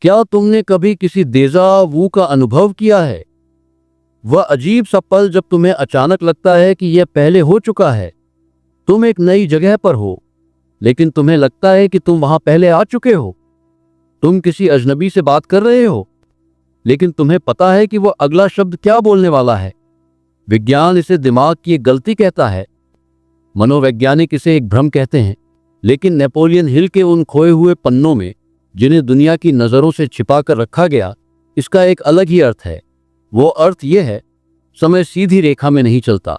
क्या तुमने कभी किसी देजा वू का अनुभव किया है? वह अजीब सा पल जब तुम्हें अचानक लगता है कि यह पहले हो चुका है। तुम एक नई जगह पर हो, लेकिन तुम्हें लगता है कि तुम वहां पहले आ चुके हो। तुम किसी अजनबी से बात कर रहे हो, लेकिन तुम्हें पता है कि वह अगला शब्द क्या बोलने वाला है। विज्ञान इसे दिमाग की एक गलती कहता है, मनोवैज्ञानिक इसे एक भ्रम कहते हैं, लेकिन नेपोलियन हिल के उन खोए हुए पन्नों में, जिन्हें दुनिया की नजरों से छिपा कर रखा गया, इसका एक अलग ही अर्थ है। वो अर्थ यह है, समय सीधी रेखा में नहीं चलता।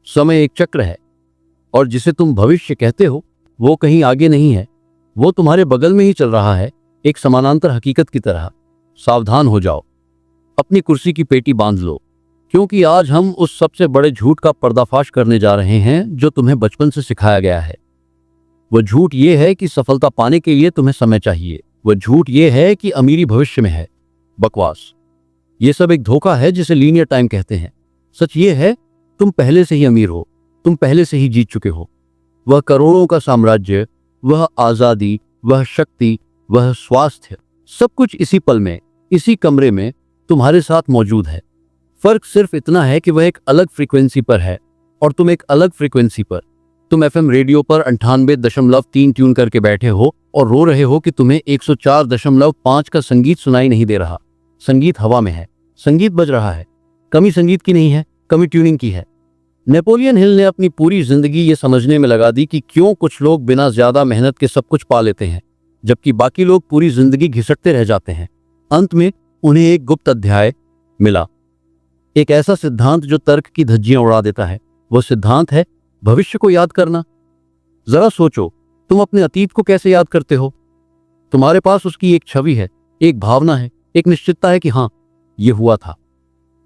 समय एक चक्र है, और जिसे तुम भविष्य कहते हो वो कहीं आगे नहीं है, वो तुम्हारे बगल में ही चल रहा है, एक समानांतर हकीकत की तरह। सावधान हो जाओ, अपनी कुर्सी की पेटी बांध लो, क्योंकि आज हम उस सबसे बड़े झूठ का पर्दाफाश करने जा रहे हैं जो तुम्हें बचपन से सिखाया गया है। वो झूठ ये है कि सफलता पाने के लिए तुम्हें समय चाहिए। वो झूठ ये है कि अमीरी भविष्य में है। बकवास। ये सब एक धोखा है जिसे लीनियर टाइम कहते हैं। सच ये है, तुम पहले से ही अमीर हो, तुम पहले से ही जीत चुके हो। वह करोड़ों का साम्राज्य, वह आजादी, वह शक्ति, वह स्वास्थ्य, सब कुछ इसी पल में, इसी कमरे में तुम्हारे साथ मौजूद है। फर्क सिर्फ इतना है कि वह एक अलग फ्रीक्वेंसी पर है और तुम एक अलग फ्रीक्वेंसी पर। तुम एफएम रेडियो पर 98.3 ट्यून करके बैठे हो और रो रहे हो कि तुम्हें 104.5 का संगीत सुनाई नहीं दे रहा। संगीत हवा में है, संगीत बज रहा है। कमी संगीत की नहीं है, कमी ट्यूनिंग की है। नेपोलियन हिल ने अपनी पूरी जिंदगी ये समझने में लगा दी कि क्यों कुछ लोग बिना ज्यादा मेहनत के सब कुछ पा लेते हैं, जबकि बाकी लोग पूरी जिंदगी घिसटते रह जाते हैं। अंत में उन्हें एक गुप्त अध्याय मिला, एक ऐसा सिद्धांत जो तर्क की धज्जियां उड़ा देता है। वह सिद्धांत है भविष्य को याद करना। जरा सोचो, तुम अपने अतीत को कैसे याद करते हो? तुम्हारे पास उसकी एक छवि है, एक भावना है, एक निश्चितता है कि हाँ, यह हुआ था।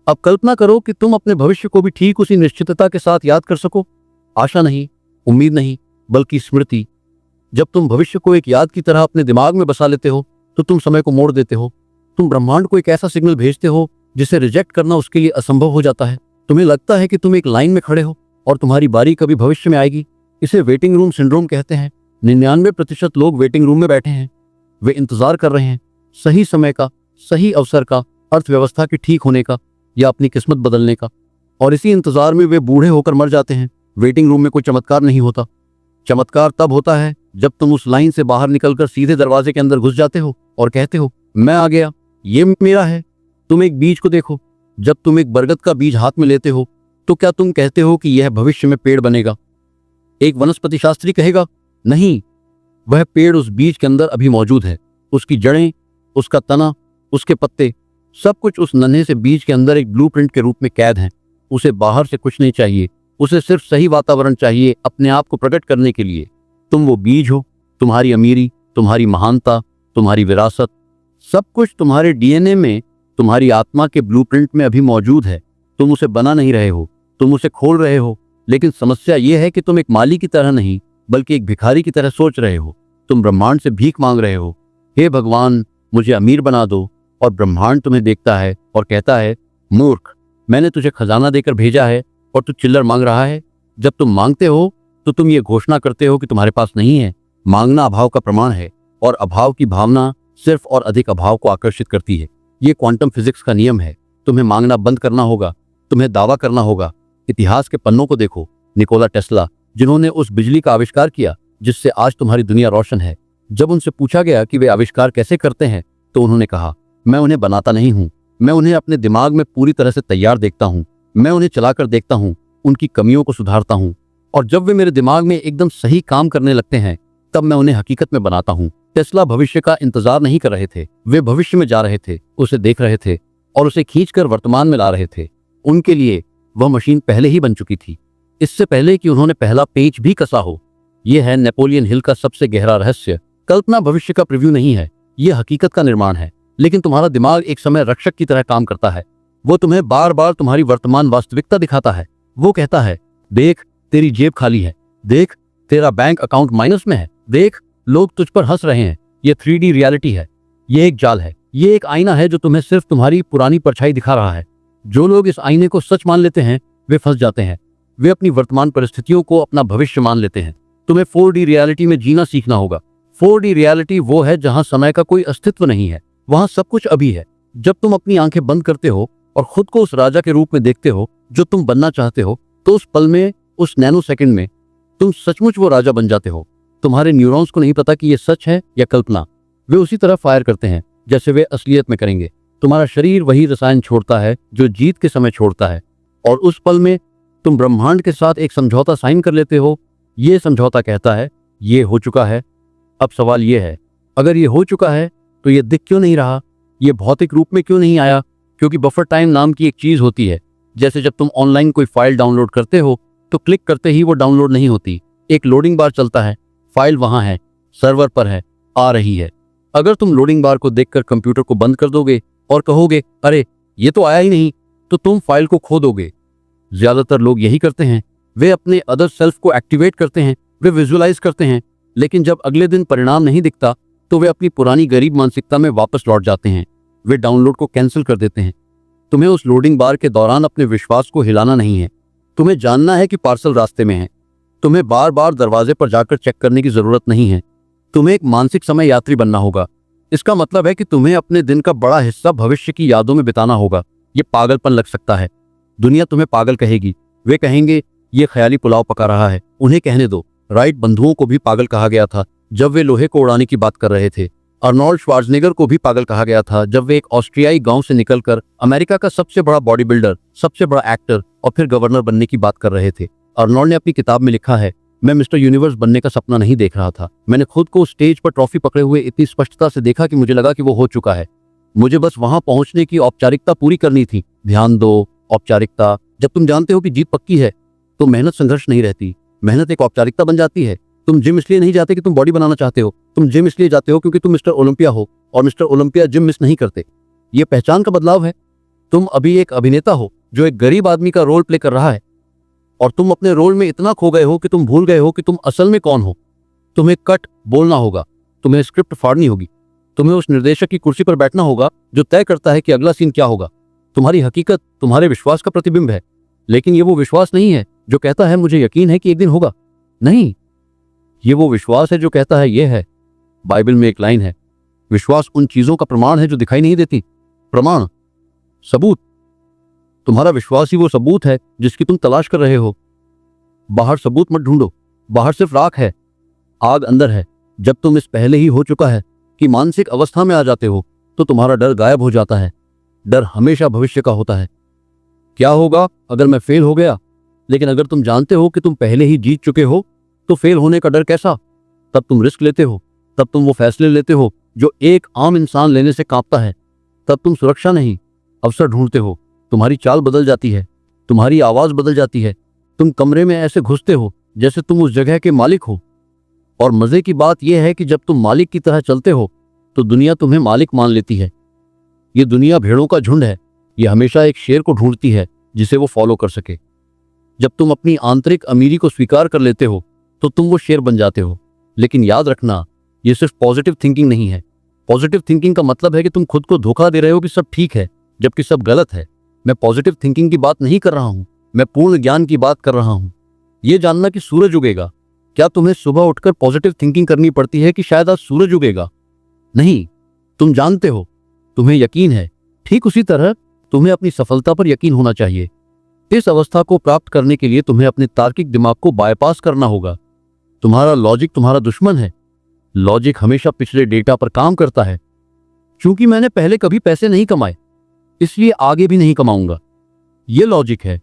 अब कल्पना करो कि तुम अपने भविष्य को भी ठीक उसी निश्चितता के साथ याद कर सको। आशा नहीं, उम्मीद नहीं, बल्कि स्मृति। जब तुम भविष्य को एक याद की तरह अपने दिमाग में बसा लेते हो, तो तुम समय को मोड़ देते हो। तुम ब्रह्मांड को एक ऐसा सिग्नल भेजते हो जिसे रिजेक्ट करना उसके लिए असंभव हो जाता है। तुम्हें लगता है कि तुम एक लाइन में खड़े हो और तुम्हारी बारी कभी भविष्य में आएगी। इसे वेटिंग रूम सिंड्रोम कहते हैं। 99% लोग वेटिंग रूम में बैठे हैं। वे इंतजार कर रहे हैं सही समय का, सही अवसर का, अर्थव्यवस्था के ठीक होने का या अपनी किस्मत बदलने का। और इसी इंतजार में वे बूढ़े होकर मर जाते हैं। वेटिंग रूम में कोई चमत्कार नहीं होता। चमत्कार तब होता है जब तुम उस लाइन से बाहर निकलकर सीधे दरवाजे के अंदर घुस जाते हो और कहते हो, मैं आ गया, ये मेरा है। तुम एक बीज को देखो। जब तुम एक बरगद का बीज हाथ में लेते हो, तो क्या तुम कहते हो कि यह भविष्य में पेड़ बनेगा? एक वनस्पति शास्त्री कहेगा, नहीं, वह पेड़ उस बीज के अंदर अभी मौजूद है। उसकी जड़ें, उसका तना, उसके पत्ते, सब कुछ उस नन्हे से बीज के अंदर एक ब्लूप्रिंट के रूप में कैद हैं। उसे बाहर से कुछ नहीं चाहिए, उसे सिर्फ सही वातावरण चाहिए अपने आप को प्रकट करने के लिए। तुम वो बीज हो। तुम्हारी अमीरी, तुम्हारी महानता, तुम्हारी विरासत, सब कुछ तुम्हारे डीएनए में, तुम्हारी आत्मा के ब्लूप्रिंट में अभी मौजूद है। तुम उसे बना नहीं रहे हो, तुम उसे खोल रहे हो। लेकिन समस्या यह है कि तुम एक माली की तरह नहीं, बल्कि एक भिखारी की तरह सोच रहे हो। तुम ब्रह्मांड से भीख मांग रहे हो, हे भगवान, मुझे अमीर बना दो। और ब्रह्मांड तुम्हें देखता है और कहता है, मूर्ख, मैंने तुझे खजाना देकर भेजा है और तू चिल्लर मांग रहा है। जब तुम मांगते हो तो तुम ये घोषणा करते हो कि तुम्हारे पास नहीं है। मांगना अभाव का प्रमाण है, और अभाव की भावना सिर्फ और अधिक अभाव को आकर्षित करती है। ये क्वांटम फिजिक्स का नियम है। तुम्हें मांगना बंद करना होगा, तुम्हें दावा करना होगा। इतिहास के पन्नों को देखो। निकोला टेस्ला, जिन्होंने उस बिजली का आविष्कार किया जिससे आज तुम्हारी दुनिया रोशन है, जब उनसे पूछा गया कि वे आविष्कार कैसे करते हैं, तो उन्होंने कहा, मैं उन्हें बनाता नहीं हूं, मैं उन्हें अपने दिमाग में पूरी तरह से तैयार देखता हूं। मैं उन्हें चलाकर देखता हूं, उनकी कमियों को सुधारता हूं, और जब वे मेरे दिमाग में एकदम सही काम करने लगते हैं, तब मैं उन्हें हकीकत में बनाता हूं। टेस्ला भविष्य का इंतजार नहीं कर रहे थे, वे भविष्य में जा रहे थे, उसे देख रहे थे और उसे खींचकर वर्तमान में ला रहे थे। उनके लिए वह मशीन पहले ही बन चुकी थी, इससे पहले कि उन्होंने पहला पेच भी कसा हो। यह है नेपोलियन हिल का सबसे गहरा रहस्य। कल्पना भविष्य का प्रीव्यू नहीं है, यह हकीकत का निर्माण है। लेकिन तुम्हारा दिमाग एक समय रक्षक की तरह काम करता है। वो तुम्हें बार बार तुम्हारी वर्तमान वास्तविकता दिखाता है। वो कहता है, देख, तेरी जेब खाली है, देख, तेरा बैंक अकाउंट माइनस में है, देख, लोग तुझ पर हंस रहे हैं। ये 3D रियलिटी है, ये एक जाल है, ये एक आईना है जो तुम्हें सिर्फ तुम्हारी पुरानी परछाई दिखा रहा है। जो लोग इस आईने को सच मान लेते हैं, वे फंस जाते हैं। वे अपनी वर्तमान परिस्थितियों को अपना भविष्य मान लेते हैं। तुम्हें 4D रियलिटी में जीना सीखना होगा। 4D रियलिटी वो है जहां समय का कोई अस्तित्व नहीं है, वहां सब कुछ अभी है। जब तुम अपनी आंखें बंद करते हो और खुद को उस राजा के रूप में देखते हो जो तुम बनना चाहते हो, तो उस पल में, उस नैनो सेकंड में तुम सचमुच वो राजा बन जाते हो। तुम्हारे न्यूरॉन्स को नहीं पता कि ये सच है या कल्पना, वे उसी तरह फायर करते हैं जैसे वे असलियत में करेंगे। तुम्हारा शरीर वही रसायन छोड़ता है जो जीत के समय छोड़ता है, और उस पल में तुम ब्रह्मांड के साथ एक समझौता साइन कर लेते हो। ये समझौता कहता है ये हो चुका है। अब सवाल ये है, अगर ये हो चुका है तो ये दिख क्यों नहीं रहा, ये भौतिक रूप में क्यों नहीं आया? क्योंकि बफर टाइम नाम की एक चीज होती है। जैसे जब तुम ऑनलाइन कोई फाइल डाउनलोड करते हो तो क्लिक करते ही वो डाउनलोड नहीं होती, एक लोडिंग बार चलता है। फाइल वहां है, सर्वर पर है, आ रही है। अगर तुम लोडिंग बार को देखकर कंप्यूटर को बंद कर दोगे और कहोगे अरे ये तो आया ही नहीं, तो तुम फाइल को खो दोगे। ज्यादातर लोग यही करते हैं, वे अपने अदर सेल्फ को एक्टिवेट करते हैं, वे विजुअलाइज करते हैं, लेकिन जब अगले दिन परिणाम नहीं दिखता तो वे अपनी पुरानी गरीब मानसिकता में वापस लौट जाते हैं। वे डाउनलोड को कैंसिल कर देते हैं। तुम्हें उस लोडिंग बार के दौरान अपने विश्वास को हिलाना नहीं है। तुम्हें जानना है कि पार्सल रास्ते में है। तुम्हें बार बार दरवाजे पर जाकर चेक करने की जरूरत नहीं है। तुम्हें एक मानसिक समय यात्री बनना होगा। इसका मतलब है कि तुम्हें अपने दिन का बड़ा हिस्सा भविष्य की यादों में बिताना होगा। ये पागलपन लग सकता है, दुनिया तुम्हें पागल कहेगी। वे कहेंगे ये ख्याली पुलाव पका रहा है। उन्हें कहने दो। राइट बंधुओं को भी पागल कहा गया था जब वे लोहे को उड़ाने की बात कर रहे थे। अर्नोल्ड श्वार्ज़नेगर को भी पागल कहा गया था जब वे एक ऑस्ट्रियाई गांव से निकलकर अमेरिका का सबसे बड़ा बॉडी बिल्डर, सबसे बड़ा एक्टर और फिर गवर्नर बनने की बात कर रहे थे। अर्नोल्ड ने अपनी किताब में लिखा है, मैं मिस्टर यूनिवर्स बनने का सपना नहीं देख रहा था। मैंने खुद को स्टेज पर ट्रॉफी पकड़े हुए इतनी स्पष्टता से देखा कि मुझे लगा कि वो हो चुका है। मुझे बस वहां पहुंचने की औपचारिकता पूरी करनी थी। ध्यान दो, औपचारिकता। जब तुम जानते हो कि जीत पक्की है तो मेहनत संघर्ष नहीं रहती। मेहनत एक औपचारिकता बन जाती है। तुम जिम इसलिए नहीं जाते कि तुम बॉडी बनाना चाहते हो, तुम जिम इसलिए जाते हो क्योंकि तुम मिस्टर ओलंपिया हो, और मिस्टर ओलंपिया जिम मिस नहीं करते। ये पहचान का बदलाव है। तुम अभी एक अभिनेता हो जो एक गरीब आदमी का रोल प्ले कर रहा है, और तुम अपने रोल में इतना खो गए हो कि तुम भूल गए हो कि तुम असल में कौन हो। तुम्हें कट बोलना होगा, तुम्हें स्क्रिप्ट फाड़नी होगी, तुम्हें उस निर्देशक की कुर्सी पर बैठना होगा जो तय करता है कि अगला सीन क्या होगा। तुम्हारी हकीकत तुम्हारे विश्वास का प्रतिबिंब है, लेकिन ये वो विश्वास नहीं है जो कहता है मुझे यकीन है कि एक दिन होगा। नहीं, ये वो विश्वास है जो कहता है ये है। बाइबल में एक लाइन है, विश्वास उन चीजों का प्रमाण है जो दिखाई नहीं देती। प्रमाण, सबूत। तुम्हारा विश्वास ही वो सबूत है जिसकी तुम तलाश कर रहे हो। बाहर सबूत मत ढूंढो, बाहर सिर्फ राख है, आग अंदर है। जब तुम इस पहले ही हो चुका है कि मानसिक अवस्था में आ जाते हो तो तुम्हारा डर गायब हो जाता है। डर हमेशा भविष्य का होता है। क्या होगा अगर मैं फेल हो गया? लेकिन अगर तुम जानते हो कि तुम पहले ही जीत चुके हो तो फेल होने का डर कैसा? तब तुम रिस्क लेते हो, तब तुम वो फैसले लेते हो जो एक आम इंसान लेने से कांपता है। तब तुम सुरक्षा नहीं, अवसर ढूंढते हो। तुम्हारी चाल बदल जाती है, तुम्हारी आवाज बदल जाती है। तुम कमरे में ऐसे घुसते हो जैसे तुम उस जगह के मालिक हो। और मजे की बात यह है कि जब तुम मालिक की तरह चलते हो तो दुनिया तुम्हें मालिक मान लेती है। ये दुनिया भेड़ों का झुंड है। ये हमेशा एक शेर को ढूंढती है जिसे वो फॉलो कर सके। जब तुम अपनी आंतरिक अमीरी को स्वीकार कर लेते हो तो तुम वो शेर बन जाते हो। लेकिन याद रखना, ये सिर्फ पॉजिटिव थिंकिंग नहीं है। पॉजिटिव थिंकिंग का मतलब है कि तुम खुद को धोखा दे रहे हो कि सब ठीक है जबकि सब गलत है। मैं पॉजिटिव थिंकिंग की बात नहीं कर रहा हूं, मैं पूर्ण ज्ञान की बात कर रहा हूं। ये जानना कि सूरज उगेगा। क्या तुम्हें सुबह उठकर पॉजिटिव थिंकिंग करनी पड़ती है कि शायद आज सूरज उगेगा? नहीं, तुम जानते हो, तुम्हें यकीन है। ठीक उसी तरह तुम्हें अपनी सफलता पर यकीन होना चाहिए। इस अवस्था को प्राप्त करने के लिए तुम्हें अपने तार्किक दिमाग को बायपास करना होगा। तुम्हारा लॉजिक तुम्हारा दुश्मन है। लॉजिक हमेशा पिछले डेटा पर काम करता है। क्योंकि मैंने पहले कभी पैसे नहीं कमाए इसलिए आगे भी नहीं कमाऊंगा, यह लॉजिक है।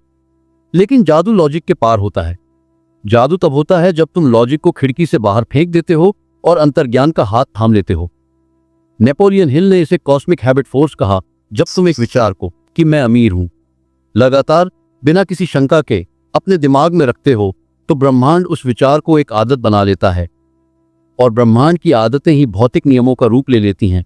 लेकिन जादू लॉजिक के पार होता है। जादू तब होता है जब तुम लॉजिक को खिड़की से बाहर फेंक देते हो और अंतर्ज्ञान का हाथ थाम लेते हो। नेपोलियन हिल ने इसे कॉस्मिक हैबिट फोर्स कहा। जब तुम एक विचार को कि मैं अमीर हूं लगातार बिना किसी शंका के अपने दिमाग में रखते हो तो ब्रह्मांड उस विचार को एक आदत बना लेता है, और ब्रह्मांड की आदतें ही भौतिक नियमों का रूप ले लेती हैं।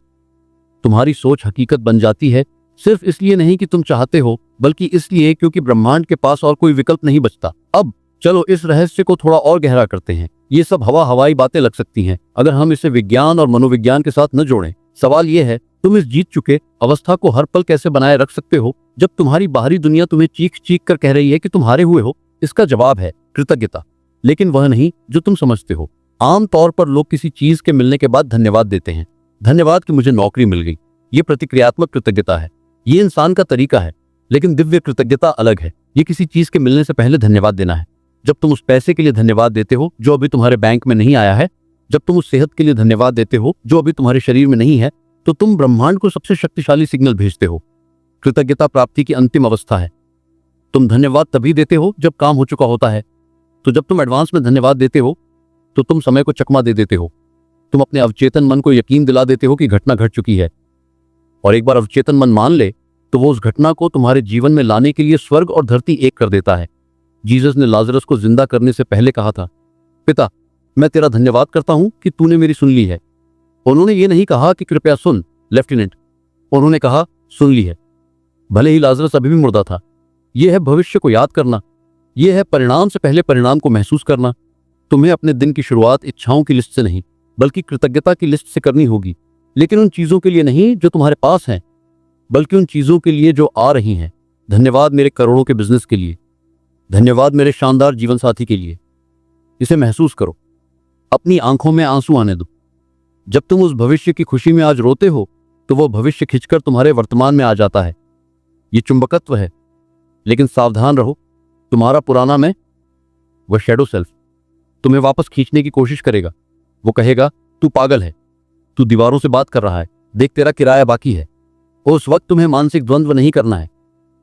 तुम्हारी सोच हकीकत बन जाती है, सिर्फ इसलिए नहीं कि तुम चाहते हो, बल्कि इसलिए क्योंकि ब्रह्मांड के पास और कोई विकल्प नहीं बचता। अब चलो इस रहस्य को थोड़ा और गहरा करते हैं। ये सब हवाई बातें लग सकती हैं अगर हम इसे विज्ञान और मनोविज्ञान के साथ न जोड़ें। सवाल यह है, तुम इस जीत चुके अवस्था को हर पल कैसे बनाए रख सकते हो जब तुम्हारी बाहरी दुनिया तुम्हें चीख चीख कर कह रही है कि तुम हारे हुए हो? इसका जवाब है कृतज्ञता, लेकिन वह नहीं जो तुम समझते हो। आमतौर पर लोग किसी चीज के मिलने के बाद धन्यवाद देते हैं। धन्यवाद कि मुझे नौकरी मिल गई, ये प्रतिक्रियात्मक कृतज्ञता है। ये इंसान का तरीका है, लेकिन दिव्य कृतज्ञता अलग है। ये किसी चीज के मिलने से पहले धन्यवाद देना है। जब तुम उस पैसे के लिए धन्यवाद देते हो जो अभी तुम्हारे बैंक में नहीं आया है, जब तुम उस सेहत के लिए धन्यवाद देते हो जो अभी तुम्हारे शरीर में नहीं है, तो तुम ब्रह्मांड को सबसे शक्तिशाली सिग्नल भेजते हो। कृतज्ञता प्राप्ति की अंतिम अवस्था है। तुम धन्यवाद तभी देते हो जब काम हो चुका होता है। तो जब तुम एडवांस में धन्यवाद देते हो तो तुम समय को चकमा दे देते हो। तुम अपने अवचेतन मन को यकीन दिला देते हो कि घटना घट चुकी है, और एक बार अवचेतन मन मान ले तो वो उस घटना को तुम्हारे जीवन में लाने के लिए स्वर्ग और धरती एक कर देता है। जीसस ने लाजरस को जिंदा करने से पहले कहा था, पिता, मैं तेरा धन्यवाद करता हूं कि तूने मेरी सुन ली है। उन्होंने ये नहीं कहा कि कृपया सुन लेफ्टिनेंट, उन्होंने कहा सुन ली है। भले ही लाजरस अभी भी मुर्दा था। यह है भविष्य को याद करना। यह है परिणाम से पहले परिणाम को महसूस करना। तुम्हें अपने दिन की शुरुआत इच्छाओं की लिस्ट से नहीं, बल्कि कृतज्ञता की लिस्ट से करनी होगी। लेकिन उन चीजों के लिए नहीं जो तुम्हारे पास हैं, बल्कि उन चीजों के लिए जो आ रही हैं। धन्यवाद मेरे करोड़ों के बिजनेस के लिए। धन्यवाद मेरे शानदार जीवन साथी के लिए। इसे महसूस करो। अपनी आंखों में आंसू आने दो। जब तुम उस भविष्य की खुशी में आज रोते हो तो वह भविष्य खिंचकर तुम्हारे वर्तमान में आ जाता है। ये चुंबकत्व है। लेकिन सावधान रहो, तुम्हारा पुराना मैं, वह शैडो सेल्फ, तुम्हें वापस खींचने की कोशिश करेगा। वो कहेगा, तू पागल है, तू दीवारों से बात कर रहा है, देख तेरा किराया बाकी है। उस वक्त तुम्हें मानसिक द्वंद्व नहीं करना है,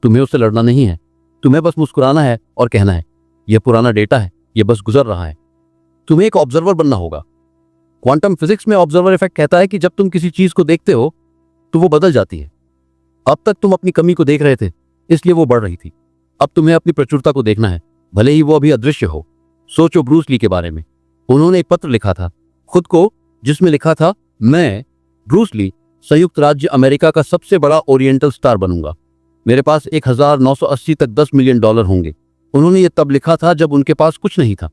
तुम्हें उससे लड़ना नहीं है। तुम्हें बस मुस्कुराना है और कहना है, यह पुराना डेटा है, यह बस गुजर रहा है। तुम्हें एक ऑब्जर्वर बनना होगा। क्वांटम फिजिक्स में ऑब्जर्वर इफेक्ट कहता है कि जब तुम किसी चीज को देखते हो तो वो बदल जाती है। अब तक तुम अपनी कमी को देख रहे थे, इसलिए वो बढ़ रही थी। अब तुम्हें अपनी प्रचुरता को देखना है, भले ही वो अभी अदृश्य हो। सोचो ब्रूस ली के बारे में। उन्होंने एक पत्र लिखा था खुद को, जिसमें लिखा था, मैं ब्रूस ली संयुक्त राज्य अमेरिका का सबसे बड़ा ओरिएंटल स्टार बनूंगा। मेरे पास 1980 तक $10 मिलियन होंगे। उन्होंने ये तब लिखा था जब उनके पास कुछ नहीं था।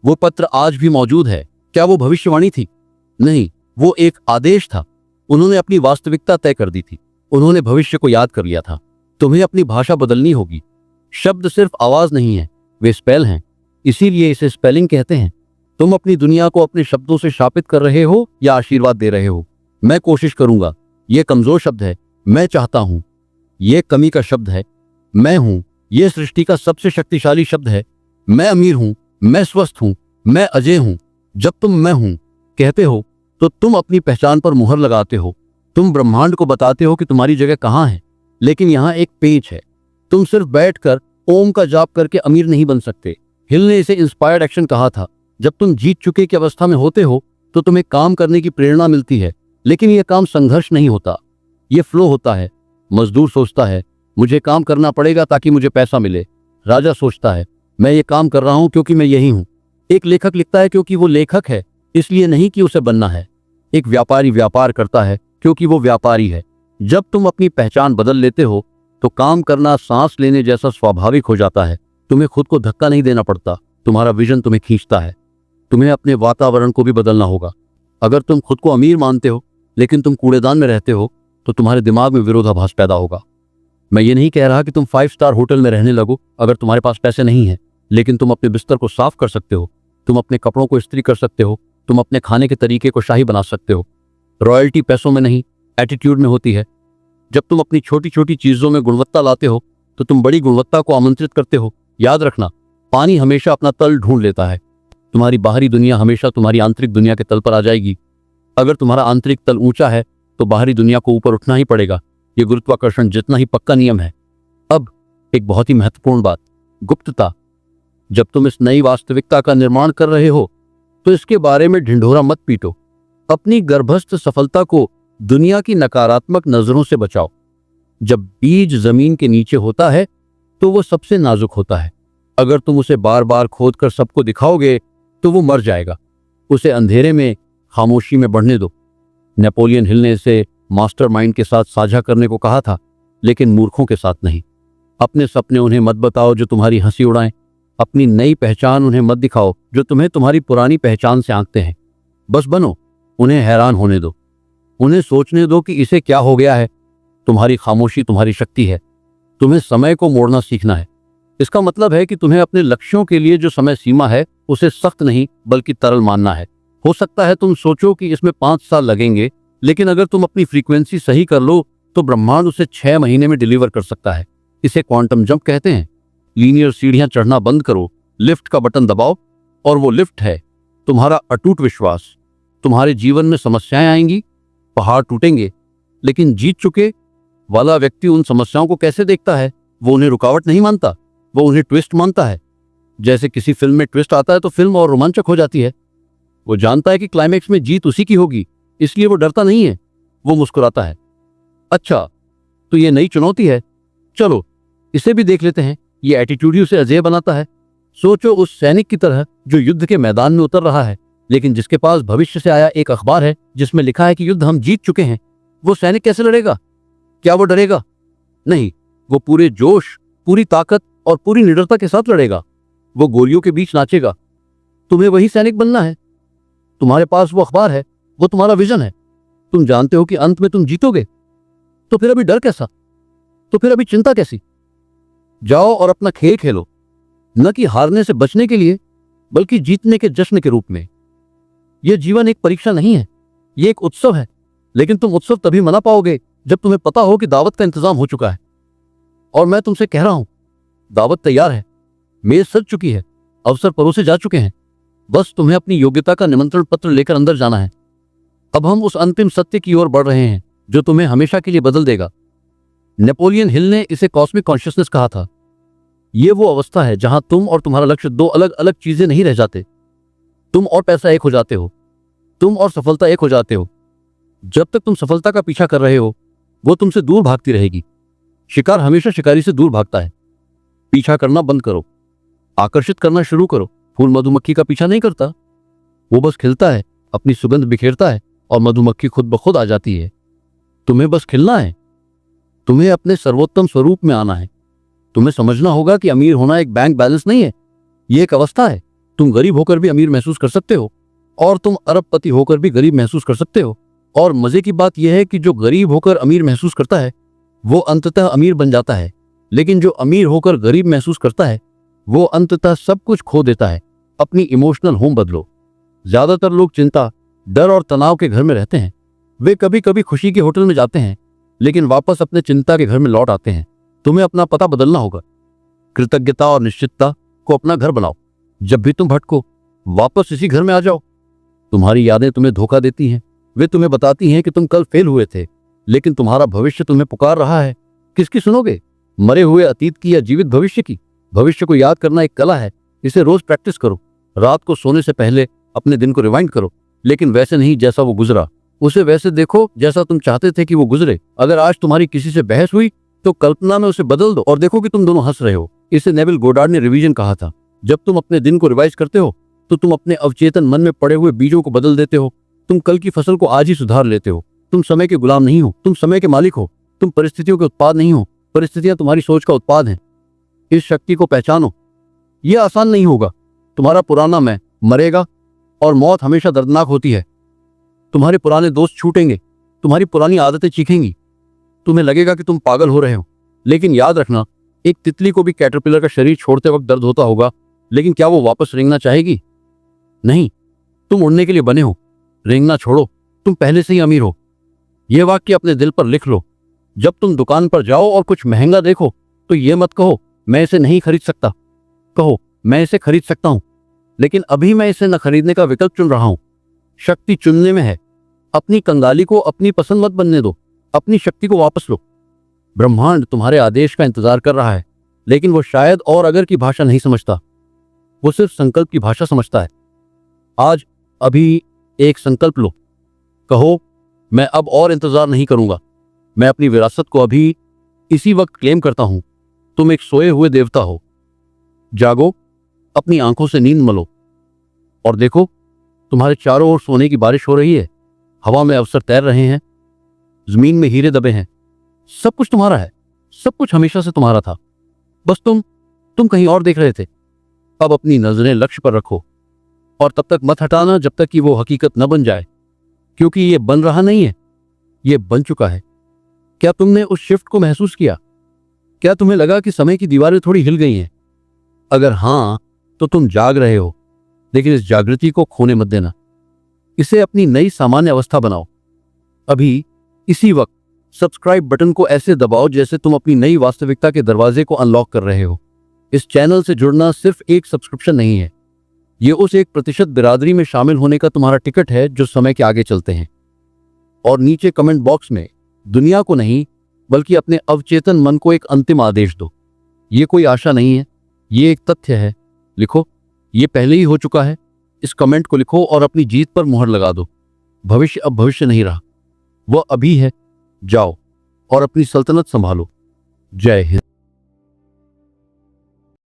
वो पत्र आज भी मौजूद है। क्या वो भविष्यवाणी थी? नहीं, वो एक आदेश था। उन्होंने अपनी वास्तविकता तय कर दी थी। उन्होंने भविष्य को याद कर लिया था। तुम्हें अपनी भाषा बदलनी होगी। शब्द सिर्फ आवाज नहीं है, वे स्पेल हैं, इसीलिए इसे स्पेलिंग कहते हैं। तुम अपनी दुनिया को अपने शब्दों से शापित कर रहे हो या आशीर्वाद दे रहे हो। मैं कोशिश करूंगा, यह कमजोर शब्द है। मैं चाहता हूं, यह कमी का शब्द है। मैं हूं, यह सृष्टि का सबसे शक्तिशाली शब्द है। मैं अमीर हूं, मैं स्वस्थ हूं, मैं अजय हूं। जब तुम मैं हूं कहते हो तो तुम अपनी पहचान पर मुहर लगाते हो। तुम ब्रह्मांड को बताते हो कि तुम्हारी जगह कहां है। लेकिन यहां एक पेच है, तुम सिर्फ बैठकर ओम का जाप करके अमीर नहीं बन सकते। हिल ने इसे इंस्पायर्ड एक्शन कहा था। जब तुम जीत चुके की अवस्था में होते हो तो तुम्हें काम करने की प्रेरणा मिलती है, लेकिन यह काम संघर्ष नहीं होता, यह फ्लो होता है। मजदूर सोचता है, मुझे काम करना पड़ेगा ताकि मुझे पैसा मिले। राजा सोचता है, मैं ये काम कर रहा हूं क्योंकि मैं यही हूं। एक लेखक लिखता है क्योंकि वो लेखक है, इसलिए नहीं कि उसे बनना है। एक व्यापारी व्यापार करता है क्योंकि वो व्यापारी है। जब तुम अपनी पहचान बदल लेते हो तो काम करना सांस लेने जैसा स्वाभाविक हो जाता है। तुम्हें खुद को धक्का नहीं देना पड़ता, तुम्हारा विजन तुम्हें खींचता है। तुम्हें अपने वातावरण को भी बदलना होगा। अगर तुम खुद को अमीर मानते हो लेकिन तुम कूड़ेदान में रहते हो तो तुम्हारे दिमाग में विरोधाभास पैदा होगा। मैं ये नहीं कह रहा कि तुम 5 स्टार होटल में रहने लगो अगर तुम्हारे पास पैसे नहीं है, लेकिन तुम अपने बिस्तर को साफ कर सकते हो, तुम अपने कपड़ों को इस्त्री कर सकते हो, तुम अपने खाने के तरीके को शाही बना सकते हो। रॉयल्टी पैसों में नहीं, एटीट्यूड में होती है। जब तुम अपनी छोटी छोटी चीजों में गुणवत्ता लाते हो तो तुम बड़ी गुणवत्ता को आमंत्रित करते हो। याद रखना, पानी हमेशा अपना तल ढूंढ लेता है। तुम्हारी बाहरी दुनिया हमेशा तुम्हारी आंतरिक दुनिया के तल पर आ जाएगी। अगर तुम्हारा आंतरिक तल ऊंचा है तो बाहरी दुनिया को ऊपर उठना ही पड़ेगा। यह गुरुत्वाकर्षण जितना ही पक्का नियम है। अब एक बहुत ही महत्वपूर्ण बात, गुप्तता। जब तुम इस नई वास्तविकता का निर्माण कर रहे हो तो इसके बारे में ढिंढोरा मत पीटो। अपनी गर्भस्थ सफलता को दुनिया की नकारात्मक नजरों से बचाओ। जब बीज जमीन के नीचे होता है तो वो सबसे नाजुक होता है। अगर तुम उसे बार बार खोद कर सबको दिखाओगे तो वो मर जाएगा। उसे अंधेरे में, खामोशी में बढ़ने दो। नेपोलियन हिल ने इसे मास्टरमाइंड के साथ साझा करने को कहा था, लेकिन मूर्खों के साथ नहीं। अपने सपने उन्हें मत बताओ जो तुम्हारी हंसी उड़ाएं। अपनी नई पहचान उन्हें मत दिखाओ जो तुम्हें तुम्हारी पुरानी पहचान से आंकते हैं। बस बनो, उन्हें हैरान होने दो, उन्हें सोचने दो कि इसे क्या हो गया है। तुम्हारी खामोशी तुम्हारी शक्ति है। तुम्हें समय को मोड़ना सीखना है। इसका मतलब है कि तुम्हें अपने लक्ष्यों के लिए जो समय सीमा है उसे सख्त नहीं बल्कि तरल मानना है। हो सकता है तुम सोचो कि इसमें 5 साल लगेंगे, लेकिन अगर तुम अपनी फ्रीक्वेंसी सही कर लो तो ब्रह्मांड उसे 6 महीने में डिलीवर कर सकता है। इसे क्वांटम जंप कहते हैं। लीनियर सीढ़ियां चढ़ना बंद करो, लिफ्ट का बटन दबाओ, और वो लिफ्ट है तुम्हारा अटूट विश्वास। तुम्हारे जीवन में समस्याएं आएंगी, पहाड़ टूटेंगे, लेकिन जीत चुके वाला व्यक्ति उन समस्याओं को कैसे देखता है? वो उन्हें रुकावट नहीं मानता, वो उन्हें ट्विस्ट मानता है। जैसे किसी फिल्म में ट्विस्ट आता है तो फिल्म और रोमांचक हो जाती है। वो जानता है कि क्लाइमेक्स में जीत उसी की होगी, इसलिए वो डरता नहीं है, वो मुस्कुराता है। अच्छा, तो ये नई चुनौती है, चलो इसे भी देख लेते हैं। ये एटीट्यूड ही उसे अजेय बनाता है। सोचो उस सैनिक की तरह जो युद्ध के मैदान में उतर रहा है, लेकिन जिसके पास भविष्य से आया एक अखबार है जिसमें लिखा है कि युद्ध हम जीत चुके हैं। वो सैनिक कैसे लड़ेगा? क्या वो डरेगा? नहीं, वो पूरे जोश, पूरी ताकत और पूरी निडरता के साथ लड़ेगा। वो गोलियों के बीच नाचेगा। तुम्हें वही सैनिक बनना है। तुम्हारे पास वो अखबार है, वो तुम्हारा विजन है। तुम जानते हो कि अंत में तुम जीतोगे, तो फिर अभी डर कैसा? तो फिर अभी चिंता कैसी? जाओ और अपना खेल खेलो, न कि हारने से बचने के लिए, बल्कि जीतने के जश्न के रूप में। यह जीवन एक परीक्षा नहीं है, यह एक उत्सव है। लेकिन तुम उत्सव तभी मना पाओगे जब तुम्हें पता हो कि दावत का इंतजाम हो चुका है। और मैं तुमसे कह रहा हूं, दावत तैयार है, मेज सज चुकी है, अवसर परोसे जा चुके हैं। बस तुम्हें अपनी योग्यता का निमंत्रण पत्र लेकर अंदर जाना है। अब हम उस अंतिम सत्य की ओर बढ़ रहे हैं जो तुम्हें हमेशा के लिए बदल देगा। नेपोलियन हिल ने इसे कॉस्मिक कॉन्शियसनेस कहा था। यह वो अवस्था है जहां तुम और तुम्हारा लक्ष्य दो अलग अलग चीजें नहीं रह जाते। तुम और पैसा एक हो जाते हो, तुम और सफलता एक हो जाते हो। जब तक तुम सफलता का पीछा कर रहे हो, वो तुमसे दूर भागती रहेगी। शिकार हमेशा शिकारी से दूर भागता है। पीछा करना बंद करो, आकर्षित करना शुरू करो। फूल मधुमक्खी का पीछा नहीं करता, वो बस खिलता है, अपनी सुगंध बिखेरता है और मधुमक्खी खुद ब खुद आ जाती है। तुम्हें बस खिलना है, तुम्हें अपने सर्वोत्तम स्वरूप में आना है। तुम्हें समझना होगा कि अमीर होना एक बैंक बैलेंस नहीं है, ये एक अवस्था है। तुम गरीब होकर भी अमीर महसूस कर सकते हो, और तुम अरबपति होकर भी गरीब महसूस कर सकते हो। और मजे की बात यह है कि जो गरीब होकर अमीर महसूस करता है वो अंततः अमीर बन जाता है, लेकिन जो अमीर होकर गरीब महसूस करता है वो अंततः सब कुछ खो देता है। अपनी इमोशनल होम बदलो। ज्यादातर लोग चिंता, डर और तनाव के घर में रहते हैं। वे कभी कभी खुशी के होटल में जाते हैं, लेकिन वापस अपने चिंता के घर में लौट आते हैं। तुम्हें अपना पता बदलना होगा। कृतज्ञता और निश्चितता को अपना घर बनाओ। जब भी तुम भटको, वापस इसी घर में आ जाओ। तुम्हारी यादें तुम्हें धोखा देती हैं। वे तुम्हें बताती हैं कि तुम कल फेल हुए थे, लेकिन तुम्हारा भविष्य तुम्हें पुकार रहा है। किसकी सुनोगे? मरे हुए अतीत की या जीवित भविष्य की? भविष्य को याद करना एक कला है, इसे रोज प्रैक्टिस करो। रात को सोने से पहले अपने दिन को रिवाइंड करो, लेकिन वैसे नहीं जैसा वो गुजरा। उसे वैसे देखो जैसा तुम चाहते थे कि वो गुजरे। अगर आज तुम्हारी किसी से बहस हुई तो कल्पना में उसे बदल दो और देखो कि तुम दोनों हंस रहे हो। इसे नेविल गोडार्ड ने रिवीजन कहा था। जब तुम अपने दिन को रिवाइज करते हो तो तुम अपने अवचेतन मन में पड़े हुए बीजों को बदल देते हो। तुम कल की फसल को आज ही सुधार लेते हो। तुम समय के गुलाम नहीं हो, तुम समय के मालिक हो। तुम परिस्थितियों के उत्पाद नहीं हो, परिस्थितियां तुम्हारी सोच का उत्पाद हैं। इस शक्ति को पहचानो। यह आसान नहीं होगा। तुम्हारा पुराना मैं मरेगा और मौत हमेशा दर्दनाक होती है। तुम्हारे पुराने दोस्त छूटेंगे, तुम्हारी पुरानी आदतें चीखेंगी। तुम्हें लगेगा कि तुम पागल हो रहे हो, लेकिन याद रखना, एक तितली को भी कैटरपिलर का शरीर छोड़ते वक्त दर्द होता होगा, लेकिन क्या वो वापस रेंगना चाहेगी? नहीं। तुम उड़ने के लिए बने हो, रेंगना छोड़ो। तुम पहले से ही अमीर हो। यह वाक्य अपने दिल पर लिख लो। जब तुम दुकान पर जाओ और कुछ महंगा देखो तो यह मत कहो मैं इसे नहीं खरीद सकता, कहो मैं इसे खरीद सकता हूं, लेकिन अभी मैं इसे न खरीदने का विकल्प चुन रहा हूं। शक्ति चुनने में है। अपनी कंगाली को अपनी पसंद मत बनने दो। अपनी शक्ति को वापस लो। ब्रह्मांड तुम्हारे आदेश का इंतजार कर रहा है, लेकिन वो शायद और अगर की भाषा नहीं समझता, वो सिर्फ संकल्प की भाषा समझता है। आज अभी एक संकल्प लो। कहो मैं अब और इंतजार नहीं करूंगा। मैं अपनी विरासत को अभी इसी वक्त क्लेम करता हूं। तुम एक सोए हुए देवता हो। जागो, अपनी आंखों से नींद मलो और देखो तुम्हारे चारों ओर सोने की बारिश हो रही है। हवा में अवसर तैर रहे हैं, जमीन में हीरे दबे हैं। सब कुछ तुम्हारा है, सब कुछ हमेशा से तुम्हारा था। बस तुम कहीं और देख रहे थे। अब अपनी नजरें लक्ष्य पर रखो और तब तक मत हटाना जब तक कि वो हकीकत न बन जाए, क्योंकि ये बन रहा नहीं है, ये बन चुका है। क्या तुमने उस शिफ्ट को महसूस किया? क्या तुम्हें लगा कि समय की दीवारें थोड़ी हिल गई हैं? अगर हां, तो तुम जाग रहे हो, लेकिन इस जागृति को खोने मत देना। इसे अपनी नई सामान्य अवस्था बनाओ। अभी इसी वक्त सब्सक्राइब बटन को ऐसे दबाओ जैसे तुम अपनी नई वास्तविकता के दरवाजे को अनलॉक कर रहे हो। इस चैनल से जुड़ना सिर्फ एक सब्सक्रिप्शन नहीं है, ये उस 1% बिरादरी में शामिल होने का तुम्हारा टिकट है जो समय के आगे चलते हैं। और नीचे कमेंट बॉक्स में दुनिया को नहीं बल्कि अपने अवचेतन मन को एक अंतिम आदेश दो। ये कोई आशा नहीं है, ये एक तथ्य है। लिखो, ये पहले ही हो चुका है। इस कमेंट को लिखो और अपनी जीत पर मुहर लगा दो। भविष्य अब भविष्य नहीं रहा, वह अभी है। जाओ और अपनी सल्तनत संभालो। जय हिंद।